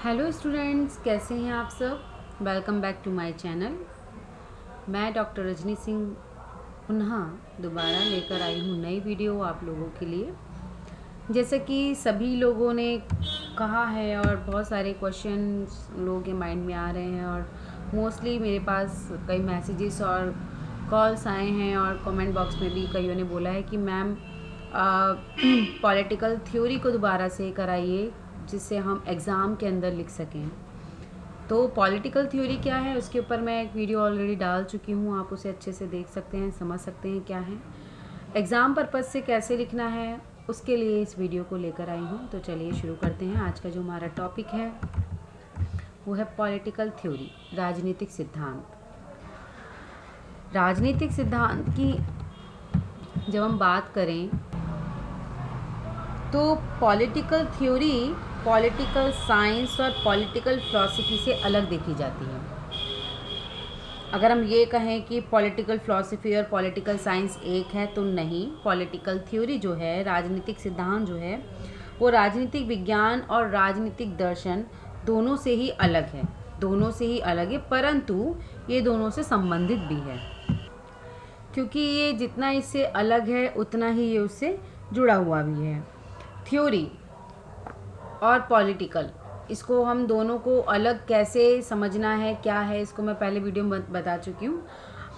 Hello students, कैसे हैं आप सब। Welcome back to my channel. मैं डॉक्टर रजनी सिंह पुनः दोबारा लेकर आई हूँ नई वीडियो आप लोगों के लिए। जैसे कि सभी लोगों ने कहा है और बहुत सारे क्वेश्चंस लोगों के माइंड में आ रहे हैं और मोस्टली मेरे पास कई मैसेजेस और कॉल्स आए हैं और कमेंट बॉक्स में भी कईयों ने बोला है कि मैम पॉलिटिकल थ्योरी को दोबारा से कराइए जिससे हम एग्ज़ाम के अंदर लिख सकें। तो पॉलिटिकल थ्योरी क्या है उसके ऊपर मैं एक वीडियो ऑलरेडी डाल चुकी हूँ, आप उसे अच्छे से देख सकते हैं, समझ सकते हैं क्या है, एग्ज़ाम पर्पज़ से कैसे लिखना है, उसके लिए इस वीडियो को लेकर आई हूँ। तो चलिए शुरू करते हैं। आज का जो हमारा टॉपिक है वो है पॉलिटिकल थ्योरी, राजनीतिक सिद्धांत। राजनीतिक सिद्धांत की जब हम बात करें तो पॉलिटिकल थ्योरी पॉलिटिकल साइंस और पॉलिटिकल फ़िलासफ़ी से अलग देखी जाती है। अगर हम ये कहें कि पॉलिटिकल फ़िलासफ़ी और पॉलिटिकल साइंस एक है तो नहीं। पॉलिटिकल थ्योरी जो है, राजनीतिक सिद्धांत जो है, वो राजनीतिक विज्ञान और राजनीतिक दर्शन दोनों से ही अलग है, परंतु ये दोनों से संबंधित भी है, क्योंकि ये जितना इससे अलग है उतना ही ये उससे जुड़ा हुआ भी है। थ्योरी और पॉलिटिकल, इसको हम दोनों को अलग कैसे समझना है, क्या है, इसको मैं पहले वीडियो में बता चुकी हूँ।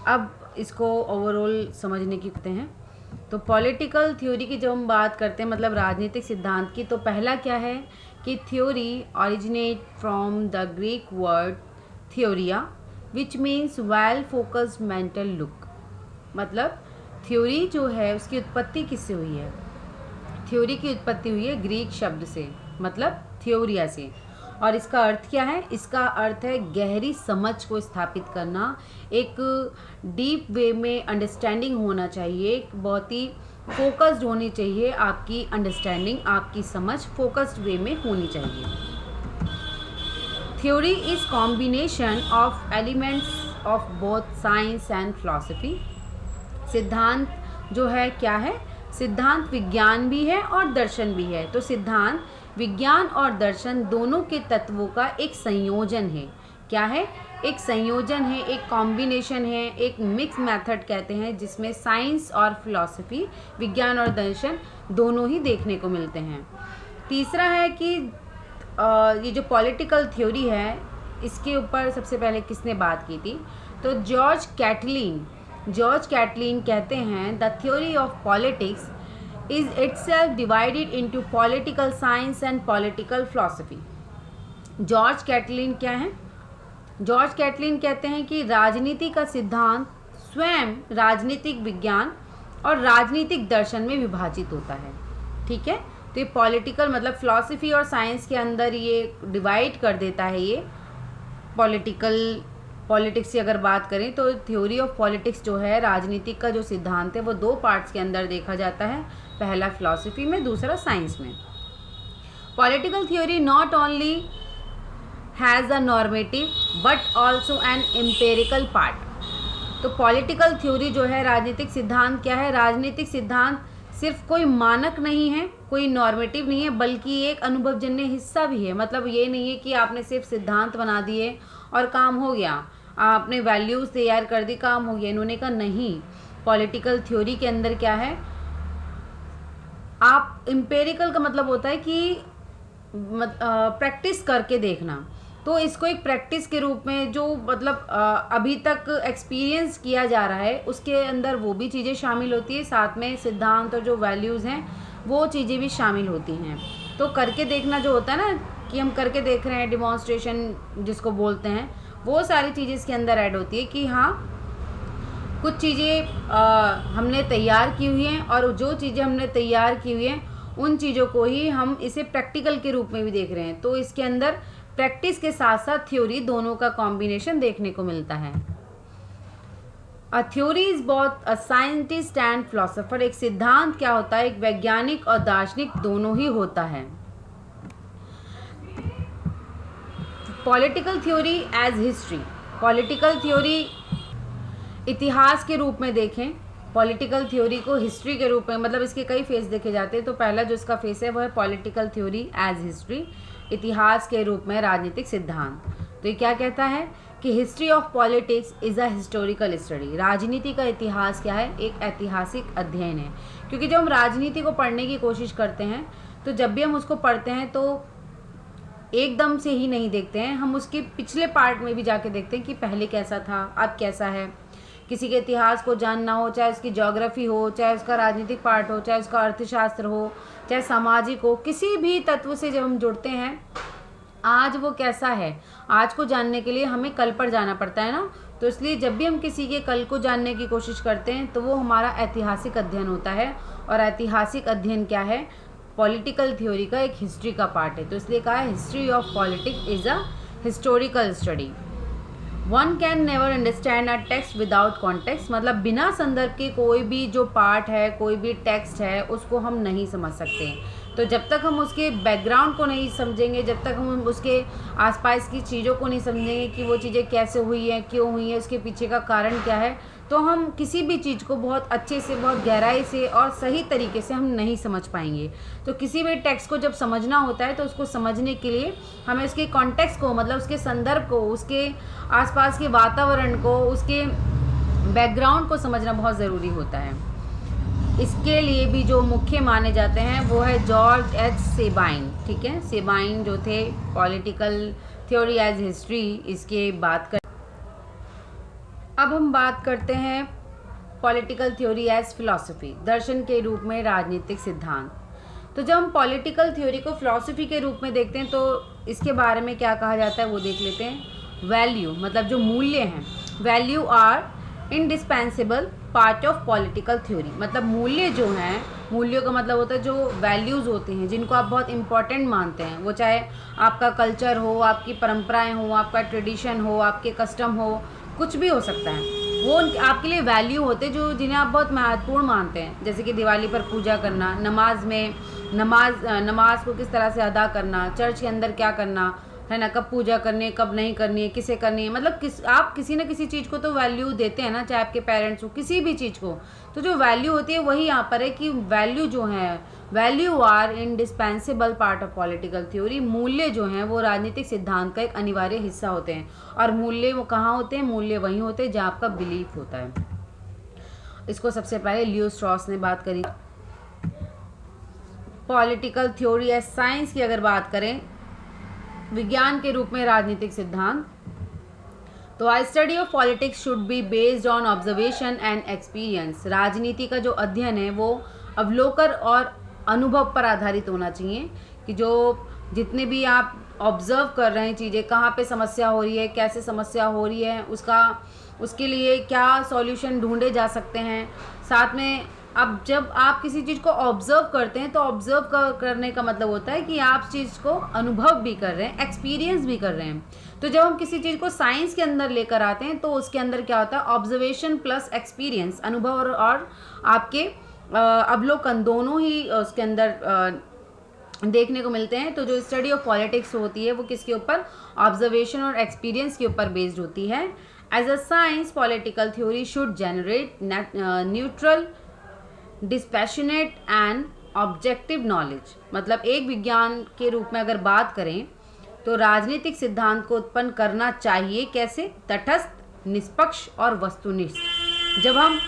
अब इसको ओवरऑल समझने की करते हैं। तो पॉलिटिकल थ्योरी की जब हम बात करते हैं, मतलब राजनीतिक सिद्धांत की, तो पहला क्या है कि theory originate from the Greek word theoria which means well focused mental look. मतलब थ्योरी जो है उसकी उत्पत्ति किससे हुई है? थ्योरी की उत्पत्ति हुई है ग्रीक शब्द से, मतलब थ्योरिया से। और इसका अर्थ क्या है? इसका अर्थ है गहरी समझ को स्थापित करना, एक डीप वे में अंडरस्टैंडिंग होना चाहिए, एक बहुत ही फोकस्ड होनी चाहिए आपकी अंडरस्टैंडिंग, आपकी समझ फोकस्ड वे में होनी चाहिए। Theory is combination of elements of both science and philosophy. सिद्धांत जो है क्या है? सिद्धांत विज्ञान भी है और दर्शन भी है। तो सिद्धांत विज्ञान और दर्शन दोनों के तत्वों का एक संयोजन है। क्या है? एक संयोजन है, एक कॉम्बिनेशन है, एक मिक्स मेथड कहते हैं, जिसमें साइंस और फिलॉसफी, विज्ञान और दर्शन दोनों ही देखने को मिलते हैं। तीसरा है कि ये जो पॉलिटिकल थ्योरी है इसके ऊपर सबसे पहले किसने बात की थी? तो जॉर्ज कैटलिन कहते हैं the theory of politics is itself divided into political science and political philosophy. George Catlin क्या है? जॉर्ज कैटलिन कहते हैं कि राजनीति का सिद्धांत स्वयं राजनीतिक विज्ञान और राजनीतिक दर्शन में विभाजित होता है। ठीक है, तो ये पॉलिटिकल मतलब फिलॉसफी और साइंस के अंदर ये डिवाइड कर देता है। ये पॉलिटिक्स की अगर बात करें तो थ्योरी ऑफ पॉलिटिक्स जो है, राजनीतिक का जो सिद्धांत है, वो दो पार्ट्स के अंदर देखा जाता है, पहला फिलॉसफी में, दूसरा साइंस में। Political theory not only has a normative but also an empirical part. तो पॉलिटिकल थ्योरी जो है, राजनीतिक सिद्धांत क्या है? राजनीतिक सिद्धांत सिर्फ कोई मानक नहीं है, कोई नॉर्मेटिव नहीं है, बल्कि एक अनुभवजन्य हिस्सा भी है। मतलब ये नहीं है कि आपने सिर्फ सिद्धांत बना दिए और काम हो गया, आपने वैल्यूज़ तैयार कर दी, काम हो गया। इन्होंने कहा नहीं, पॉलिटिकल थ्योरी के अंदर क्या है, आप एम्पेरिकल का मतलब होता है कि प्रैक्टिस करके देखना। तो इसको एक प्रैक्टिस के रूप में जो मतलब अभी तक एक्सपीरियंस किया जा रहा है उसके अंदर वो भी चीज़ें शामिल होती है, साथ में सिद्धांत और जो वैल्यूज़ हैं वो चीज़ें भी शामिल होती हैं। तो करके देखना जो होता है ना, कि हम करके देख रहे हैं, डिमॉन्स्ट्रेशन जिसको बोलते हैं, वो सारी चीज़ें इसके अंदर ऐड होती है कि हाँ, कुछ चीज़ें हमने तैयार की हुई हैं और जो चीज़ें हमने तैयार की हुई हैं उन चीज़ों को ही हम इसे प्रैक्टिकल के रूप में भी देख रहे हैं। तो इसके अंदर प्रैक्टिस के साथ साथ थ्योरी दोनों का कॉम्बिनेशन देखने को मिलता है। A theory is both a scientist and philosopher. एक सिद्धांत क्या होता है? एक वैज्ञानिक और दार्शनिक दोनों ही होता है। Political theory as history. Political theory इतिहास के रूप में देखें पॉलिटिकल थ्योरी को हिस्ट्री के रूप में, मतलब इसके कई फेस देखे जाते हैं। तो पहला जो इसका फेस है वो है पॉलिटिकल थ्योरी एज हिस्ट्री, इतिहास के रूप में राजनीतिक सिद्धांत। तो ये क्या कहता है कि history of politics is a historical study. राजनीति का इतिहास क्या है? एक ऐतिहासिक अध्ययन है। क्योंकि जब हम राजनीति को पढ़ने की कोशिश करते हैं तो जब भी हम उसको पढ़ते हैं तो एकदम से ही नहीं देखते हैं, हम उसके पिछले पार्ट में भी जाके देखते हैं कि पहले कैसा था, अब कैसा है। किसी के इतिहास को जानना हो, चाहे उसकी ज्योग्राफी हो, चाहे उसका राजनीतिक पार्ट हो, चाहे उसका अर्थशास्त्र हो, चाहे सामाजिक हो, किसी भी तत्व से जब हम जुड़ते हैं, आज वो कैसा है, आज को जानने के लिए हमें कल पर जाना पड़ता है ना। तो इसलिए जब भी हम किसी के कल को जानने की कोशिश करते हैं तो वो हमारा ऐतिहासिक अध्ययन होता है। और ऐतिहासिक अध्ययन क्या है? पॉलिटिकल थ्योरी का एक हिस्ट्री का पार्ट है। तो इसलिए कहा है history of politics is a historical study. One can never understand a text without context, मतलब बिना संदर्भ के कोई भी जो पार्ट है, कोई भी टेक्स्ट है, उसको हम नहीं समझ सकते। तो जब तक हम उसके बैकग्राउंड को नहीं समझेंगे, जब तक हम उसके आसपास की चीज़ों को नहीं समझेंगे कि वो चीज़ें कैसे हुई हैं, क्यों हुई हैं, उसके पीछे का कारण क्या है, तो हम किसी भी चीज़ को बहुत अच्छे से, बहुत गहराई से और सही तरीके से हम नहीं समझ पाएंगे। तो किसी भी टेक्स्ट को जब समझना होता है तो उसको समझने के लिए हमें उसके कॉन्टेक्स्ट को, मतलब उसके संदर्भ को, उसके आसपास के वातावरण को, उसके बैकग्राउंड को समझना बहुत ज़रूरी होता है। इसके लिए भी जो मुख्य माने जाते हैं वो है जॉर्ज एच सेबाइन। ठीक है, सेबाइन जो थे पॉलिटिकल थ्योरी एज हिस्ट्री, इसके बात कर। अब हम बात करते हैं पॉलिटिकल थ्योरी एज फिलॉसफी, दर्शन के रूप में राजनीतिक सिद्धांत। तो जब हम पॉलिटिकल थ्योरी को फिलॉसफी के रूप में देखते हैं तो इसके बारे में क्या कहा जाता है वो देख लेते हैं। वैल्यू, मतलब जो मूल्य हैं, value are indispensable part of political theory. मतलब मूल्य जो हैं, मूल्यों का मतलब होता है जो वैल्यूज़ होती हैं, जिनको आप बहुत इंपॉर्टेंट मानते हैं, वो चाहे आपका कल्चर हो, आपकी परंपराएं हो, आपका ट्रेडिशन हो, आपके कस्टम हो, कुछ भी हो सकता है, वो आपके लिए वैल्यू होते हैं जो जिन्हें आप बहुत महत्वपूर्ण मानते हैं। जैसे कि दिवाली पर पूजा करना, नमाज में नमाज को किस तरह से अदा करना, चर्च के अंदर क्या करना है ना, कब पूजा करनी है, कब नहीं करनी है, किसे करनी है, मतलब आप किसी न किसी चीज़ को तो वैल्यू देते हैं ना, चाहे आपके पेरेंट्स हो, किसी भी चीज़ को। तो जो वैल्यू होती है वही यहाँ पर है कि वैल्यू जो है, value are indispensable part of political theory. मूल्य जो हैं वो राजनीतिक सिद्धांत का एक अनिवार्य हिस्सा होते हैं। और मूल्य वो कहाँ होते हैं? मूल्य वहीं होते हैं जहाँ आपका बिलीफ होता है। इसको सबसे पहले लियो स्ट्रॉस ने बात करी। पॉलिटिकल थ्योरी एज साइंस की अगर बात करें, विज्ञान के रूप में राजनीतिक सिद्धांत, तो I study of politics should be based on observation and experience. राजनीति का जो अध्ययन है वो अवलोकन और अनुभव पर आधारित होना चाहिए कि जो जितने भी आप ऑब्जर्व कर रहे हैं चीज़ें, कहाँ पे समस्या हो रही है, कैसे समस्या हो रही है, उसके लिए क्या सॉल्यूशन ढूंढे जा सकते हैं। साथ में अब जब आप किसी चीज़ को ऑब्जर्व करते हैं तो ऑब्जर्व करने का मतलब होता है कि आप चीज़ को अनुभव भी कर रहे हैं, एक्सपीरियंस भी कर रहे हैं। तो जब हम किसी चीज़ को साइंस के अंदर लेकर आते हैं तो उसके अंदर क्या होता है? ऑब्जर्वेशन प्लस एक्सपीरियंस, अनुभव और आपके अवलोकन दोनों ही उसके अंदर देखने को मिलते हैं। तो जो स्टडी ऑफ पॉलिटिक्स होती है वो किसके ऊपर? ऑब्जर्वेशन और एक्सपीरियंस के ऊपर बेस्ड होती है। As a science political theory should generate neutral, dispassionate and objective knowledge. मतलब एक विज्ञान के रूप में अगर बात करें तो राजनीतिक सिद्धांत को उत्पन्न करना चाहिए कैसे? तटस्थ, निष्पक्ष और वस्तुनिष्ठ। जब हम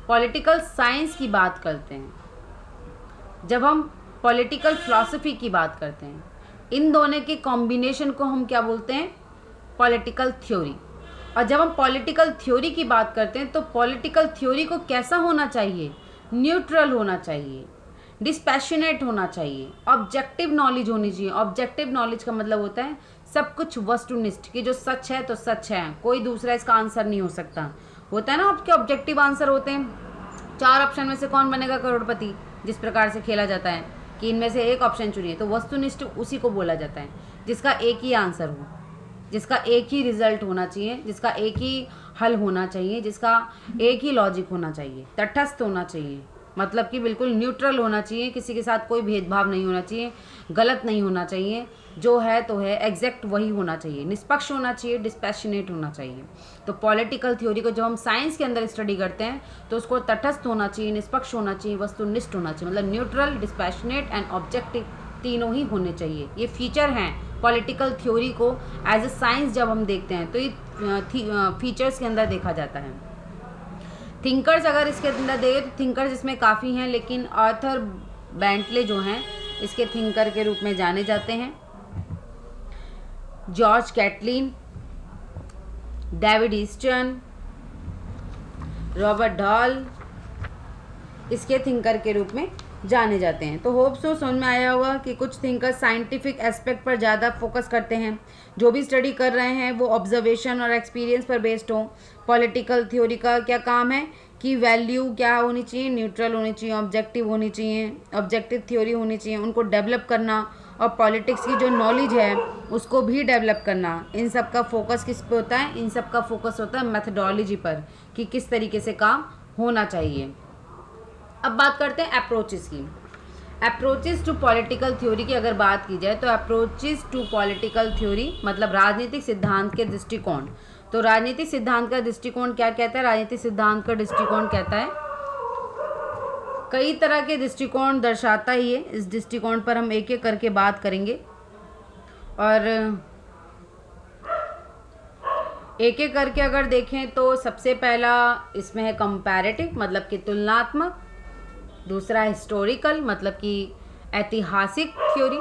पॉलिटिकल साइंस की बात करते हैं, जब हम पॉलिटिकल फिलॉसफी की बात करते हैं, इन दोनों के कॉम्बिनेशन को हम क्या बोलते हैं? Political theory. और जब हम पॉलिटिकल थ्योरी की बात करते हैं तो पॉलिटिकल थ्योरी को कैसा होना चाहिए? न्यूट्रल होना चाहिए, डिस्पैशनेट होना चाहिए, ऑब्जेक्टिव नॉलेज होनी चाहिए। ऑब्जेक्टिव नॉलेज का मतलब होता है सब कुछ वस्तुनिष्ठ, कि जो सच है तो सच है, कोई दूसरा इसका आंसर नहीं हो सकता। होता है ना आपके ऑब्जेक्टिव आंसर होते हैं, 4 ऑप्शन में से कौन बनेगा करोड़पति, जिस प्रकार से खेला जाता है कि इनमें से एक ऑप्शन चुनिए। तो वस्तुनिष्ठ उसी को बोला जाता है जिसका एक ही आंसर हो, जिसका एक ही रिजल्ट होना चाहिए, जिसका एक ही हल होना चाहिए, जिसका एक ही लॉजिक होना चाहिए। तटस्थ होना चाहिए, मतलब कि बिल्कुल न्यूट्रल होना चाहिए, किसी के साथ कोई भेदभाव नहीं होना चाहिए, गलत नहीं होना चाहिए, जो है तो है, एग्जैक्ट वही होना चाहिए, निष्पक्ष होना चाहिए, डिस्पैशनेट होना चाहिए। तो पॉलिटिकल थ्योरी को जब हम साइंस के अंदर स्टडी करते हैं तो उसको तटस्थ होना चाहिए, निष्पक्ष होना चाहिए, वस्तुनिष्ठ होना चाहिए, मतलब न्यूट्रल, डिस्पैशनेट एंड ऑब्जेक्टिव तीनों ही होने चाहिए। ये फीचर हैं पॉलिटिकल थ्योरी को एज ए साइंस जब हम देखते हैं तो ये फीचर्स के अंदर देखा जाता है। थिंकर्स अगर इसके अंदर देखें तो थिंकर्स इसमें काफ़ी हैं, लेकिन आर्थर बेंटले जो हैं इसके थिंकर के रूप में जाने जाते हैं। George Catlin, David Easton, Robert Dahl इसके थिंकर के रूप में जाने जाते हैं। तो होप सो समझ में आया होगा कि कुछ थिंकर्स साइंटिफिक एस्पेक्ट पर ज़्यादा फोकस करते हैं, जो भी स्टडी कर रहे हैं वो ऑब्जर्वेशन और एक्सपीरियंस पर बेस्ड हो। पॉलिटिकल थ्योरी का क्या काम है कि वैल्यू क्या होनी चाहिए, न्यूट्रल होनी चाहिए, ऑब्जेक्टिव होनी चाहिए, ऑब्जेक्टिव थ्योरी होनी चाहिए, उनको डेवलप करना, और पॉलिटिक्स की जो नॉलेज है उसको भी डेवलप करना। इन सब का फोकस किस पे होता है? इन सब का फोकस होता है मेथडोलॉजी पर कि किस तरीके से काम होना चाहिए। अब बात करते हैं अप्रोचेस की। अप्रोचेस टू पॉलिटिकल थ्योरी की अगर बात की जाए तो अप्रोचेस टू पॉलिटिकल थ्योरी मतलब राजनीतिक सिद्धांत के दृष्टिकोण। तो राजनीतिक सिद्धांत का दृष्टिकोण क्या कहता है? राजनीतिक सिद्धांत का दृष्टिकोण कहता है कई तरह के दृष्टिकोण दर्शाता ही है। इस दृष्टिकोण पर हम एक एक करके बात करेंगे और एक एक करके अगर देखें तो सबसे पहला इसमें है कंपैरेटिव मतलब कि तुलनात्मक, दूसरा हिस्टोरिकल मतलब कि ऐतिहासिक थ्योरी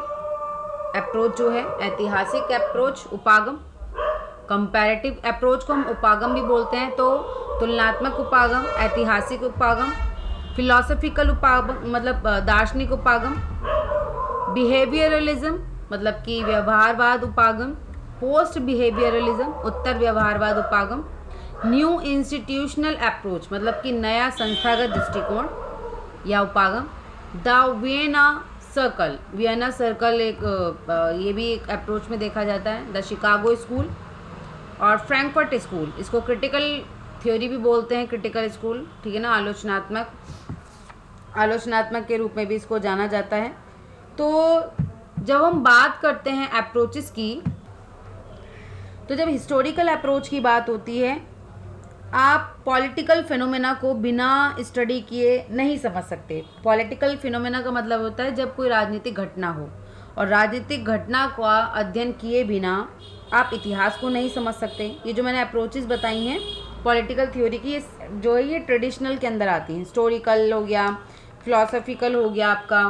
अप्रोच जो है, ऐतिहासिक अप्रोच उपागम। कंपैरेटिव अप्रोच को हम उपागम भी बोलते हैं, तो तुलनात्मक उपागम, ऐतिहासिक उपागम, फिलॉसफिकल उपागम मतलब दार्शनिक उपागम, बिहेवियरलिज्म मतलब कि व्यवहारवाद उपागम, पोस्ट बिहेवियरलिज्म उत्तर व्यवहारवाद उपागम, न्यू इंस्टीट्यूशनल अप्रोच मतलब कि नया संस्थागत दृष्टिकोण या उपागम, द वियना सर्कल एक ये भी एक अप्रोच में देखा जाता है, द शिकागो स्कूल और फ्रैंकफर्ट स्कूल। इसको क्रिटिकल थ्योरी भी बोलते हैं, क्रिटिकल स्कूल, ठीक है ना, आलोचनात्मक के रूप में भी इसको जाना जाता है। तो जब हम बात करते हैं अप्रोचेस की, तो जब हिस्टोरिकल अप्रोच की बात होती है, आप पॉलिटिकल फिनोमेना को बिना स्टडी किए नहीं समझ सकते। पॉलिटिकल फिनोमेना का मतलब होता है जब कोई राजनीतिक घटना हो, और राजनीतिक घटना का अध्ययन किए बिना आप इतिहास को नहीं समझ सकते। ये जो मैंने अप्रोचेस बताई हैं पॉलिटिकल थ्योरी की, जो है ये ट्रेडिशनल के अंदर आती हैं। हिस्टोरिकल हो गया, फिलॉसफिकल हो गया आपका,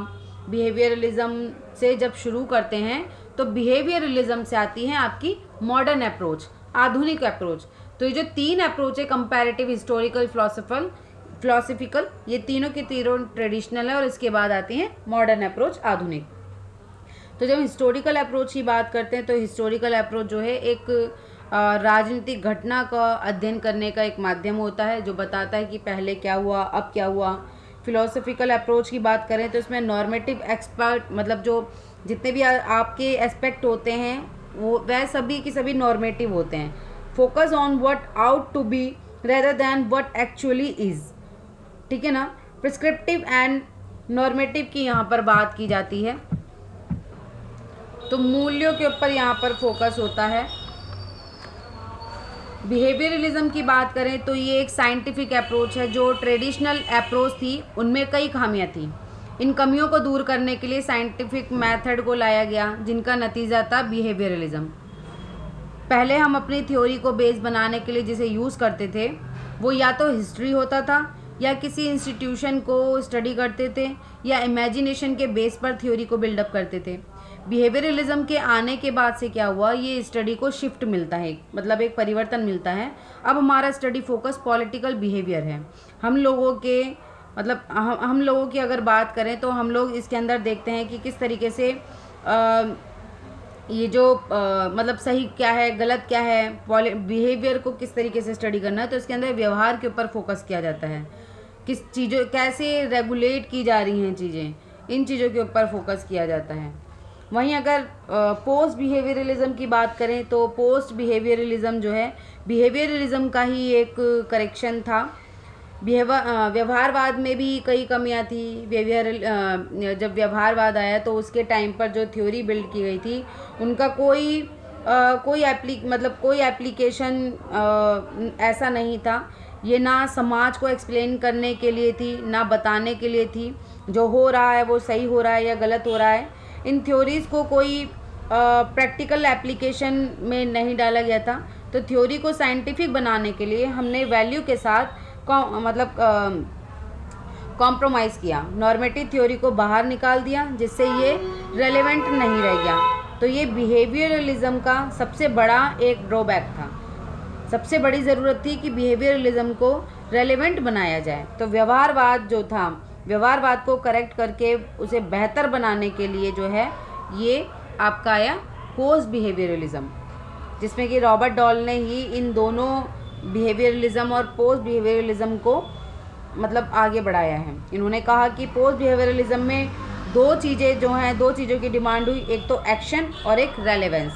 बिहेवियरलिज्म से जब शुरू करते हैं तो बिहेवियरलिज्म से आती है आपकी मॉडर्न अप्रोच, आधुनिक अप्रोच। तो ये जो तीन अप्रोच है कंपैरेटिव, हिस्टोरिकल, फिलॉसफिकल, ये तीनों के तीनों ट्रेडिशनल है और इसके बाद आती हैं मॉडर्न अप्रोच, आधुनिक। तो जब हिस्टोरिकल अप्रोच की बात करते हैं तो हिस्टोरिकल अप्रोच जो है एक राजनीतिक घटना का अध्ययन करने का एक माध्यम होता है जो बताता है कि पहले क्या हुआ, अब क्या हुआ। फिलोसफिकल अप्रोच की बात करें तो इसमें नॉर्मेटिव एक्सपर्ट मतलब जो जितने भी आपके एस्पेक्ट होते हैं वो वह सभी की सभी नॉर्मेटिव होते हैं। Focus on what ought to be rather than what actually is, ठीक है ना। प्रिस्क्रिप्टिव एंड नॉर्मेटिव की यहाँ पर बात की जाती है, तो मूल्यों के ऊपर यहाँ पर फोकस होता है। बिहेवियरलिज्म की बात करें तो ये एक साइंटिफिक अप्रोच है। जो ट्रेडिशनल अप्रोच थी उनमें कई खामियां थी, इन कमियों को दूर करने के लिए साइंटिफिक मेथड को लाया गया जिनका नतीजा था बिहेवियरलिज्म। पहले हम अपनी थ्योरी को बेस बनाने के लिए जिसे यूज़ करते थे वो या तो हिस्ट्री होता था या किसी इंस्टीट्यूशन को स्टडी करते थे या इमेजिनेशन के बेस पर थ्योरी को बिल्डअप करते थे। बिहेवियरलिज्म के आने के बाद से क्या हुआ, ये स्टडी को शिफ्ट मिलता है, मतलब एक परिवर्तन मिलता है। अब हमारा स्टडी फोकस पॉलिटिकल बिहेवियर है। हम लोगों के मतलब हम लोगों की अगर बात करें तो हम लोग इसके अंदर देखते हैं कि किस तरीके से ये जो मतलब सही क्या है, गलत क्या है, बिहेवियर को किस तरीके से स्टडी करना है। तो इसके अंदर व्यवहार के ऊपर फोकस किया जाता है, किस चीज़ों कैसे रेगुलेट की जा रही हैं चीज़ें, इन चीज़ों के ऊपर फोकस किया जाता है। वहीं अगर पोस्ट बिहेवियरलिज्म की बात करें तो पोस्ट बिहेवियरलिज्म जो है बिहेवियरलिज्म का ही एक करेक्शन था। व्यवहारवाद में भी कई कमियां थी। जब व्यवहारवाद आया तो उसके टाइम पर जो थ्योरी बिल्ड की गई थी उनका कोई एप्लीकेशन ऐसा नहीं था। ये ना समाज को एक्सप्लेन करने के लिए थी, ना बताने के लिए थी जो हो रहा है वो सही हो रहा है या गलत हो रहा है। इन थ्योरीज़ को कोई प्रैक्टिकल एप्लीकेशन में नहीं डाला गया था। तो थ्योरी को साइंटिफिक बनाने के लिए हमने वैल्यू के साथ कॉम्प्रोमाइज़ किया, नॉर्मेटिव थ्योरी को बाहर निकाल दिया जिससे ये रेलेवेंट नहीं रह गया। तो ये बिहेवियरलिज्म का सबसे बड़ा एक ड्रॉबैक था। सबसे बड़ी ज़रूरत थी कि बिहेवियरलिज्म को रेलेवेंट बनाया जाए। तो व्यवहारवाद जो था, व्यवहारवाद को करेक्ट करके उसे बेहतर बनाने के लिए जो है ये आपका आया पोस्ट बिहेवियरलिज्म, जिसमें कि रॉबर्ट डॉल ने ही इन दोनों बिहेवियरलिज्म और पोस्ट बिहेवियरलिज्म को आगे बढ़ाया है। इन्होंने कहा कि पोस्ट बिहेवियरलिज्म में दो चीज़ों की डिमांड हुई, एक तो एक्शन और एक रेलेवेंस।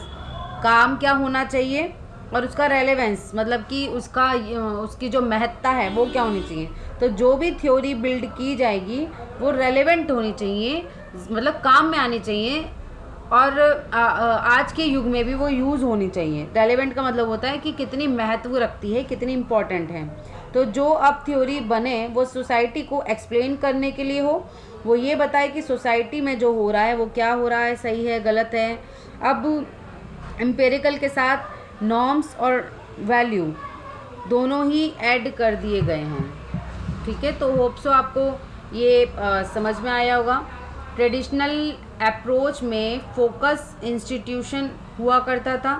काम क्या होना चाहिए और उसका रेलेवेंस, कि उसकी जो महत्ता है वो क्या होनी चाहिए। तो जो भी थ्योरी बिल्ड की जाएगी वो रेलेवेंट होनी चाहिए, काम में आनी चाहिए और आज के युग में भी वो यूज़ होनी चाहिए। रेलेवेंट का मतलब होता है कि कितनी महत्व रखती है, कितनी इम्पोर्टेंट है। तो जो अब थ्योरी बने वो सोसाइटी को एक्सप्लेन करने के लिए हो, वो ये बताए कि सोसाइटी में जो हो रहा है वो क्या हो रहा है, सही है गलत है। अब एम्पिरिकल के साथ नॉर्म्स और वैल्यू दोनों ही ऐड कर दिए गए हैं। ठीक है, तो होप सो आपको ये समझ में आया होगा। ट्रेडिशनल अप्रोच में फोकस इंस्टीट्यूशन हुआ करता था,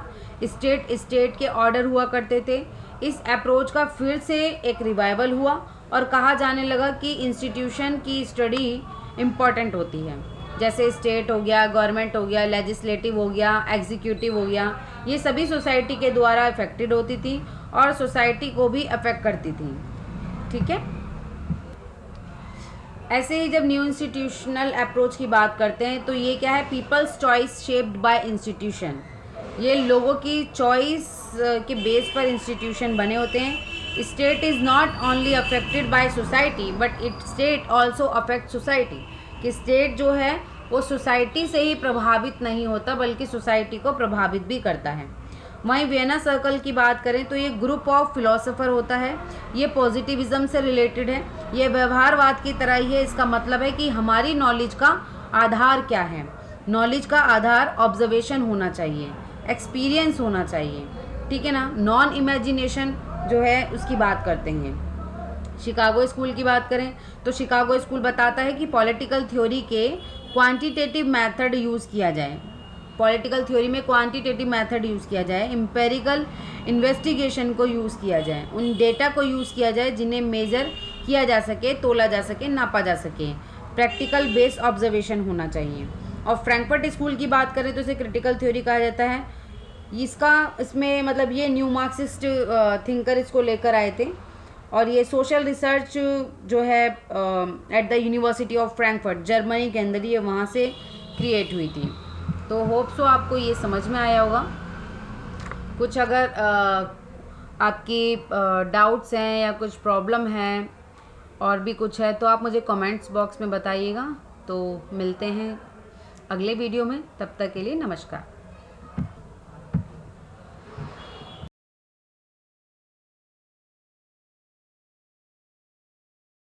स्टेट के ऑर्डर हुआ करते थे। इस अप्रोच का फिर से एक रिवाइवल हुआ और कहा जाने लगा कि इंस्टीट्यूशन की स्टडी इम्पॉर्टेंट होती है। जैसे स्टेट हो गया, गवर्नमेंट हो गया, लेजिस्लेटिव हो गया, एग्जीक्यूटिव हो गया, ये सभी सोसाइटी के द्वारा अफेक्टेड होती थी और सोसाइटी को भी अफेक्ट करती थी। ठीक है, ऐसे ही जब न्यू इंस्टीट्यूशनल अप्रोच की बात करते हैं तो ये क्या है, people's choice shaped by institution. ये लोगों की चॉइस के बेस पर इंस्टीट्यूशन बने होते हैं। State is not only affected by society but it state also affect society. कि स्टेट जो है वो सोसाइटी से ही प्रभावित नहीं होता बल्कि सोसाइटी को प्रभावित भी करता है। वहीं वियना सर्कल की बात करें तो ये ग्रुप ऑफ फिलोसोफर होता है, ये पॉजिटिविज्म से रिलेटेड है, ये व्यवहारवाद की तरह ही है। इसका मतलब है कि हमारी नॉलेज का आधार क्या है। नॉलेज का आधार ऑब्जर्वेशन होना चाहिए, एक्सपीरियंस होना चाहिए, ठीक है ना। नॉन इमेजिनेशन जो है उसकी बात करते हैं। शिकागो स्कूल की बात करें तो शिकागो स्कूल बताता है कि पॉलिटिकल थ्योरी के क्वांटिटेटिव मेथड यूज़ किया जाए। पॉलिटिकल थ्योरी में क्वांटिटेटिव मेथड यूज़ किया जाए, एम्पेरिकल इन्वेस्टिगेशन को यूज़ किया जाए, उन डेटा को यूज़ किया जाए जिन्हें मेज़र किया जा सके, तोला जा सके, नापा जा सके। प्रैक्टिकल बेस्ड ऑब्जर्वेशन होना चाहिए। और फ्रैंकफर्ट स्कूल की बात करें तो इसे क्रिटिकल थ्योरी कहा जाता है। इसमें ये न्यू मार्क्सिस्ट थिंकर इसको लेकर आए थे और ये सोशल रिसर्च जो है at the university of Frankfurt Germany के अंदर ये वहाँ से क्रिएट हुई थी। तो होप सो आपको ये समझ में आया होगा। कुछ अगर आपकी डाउट्स हैं या कुछ प्रॉब्लम है और भी कुछ है तो आप मुझे कमेंट्स बॉक्स में बताइएगा। तो मिलते हैं अगले वीडियो में, तब तक के लिए नमस्कार।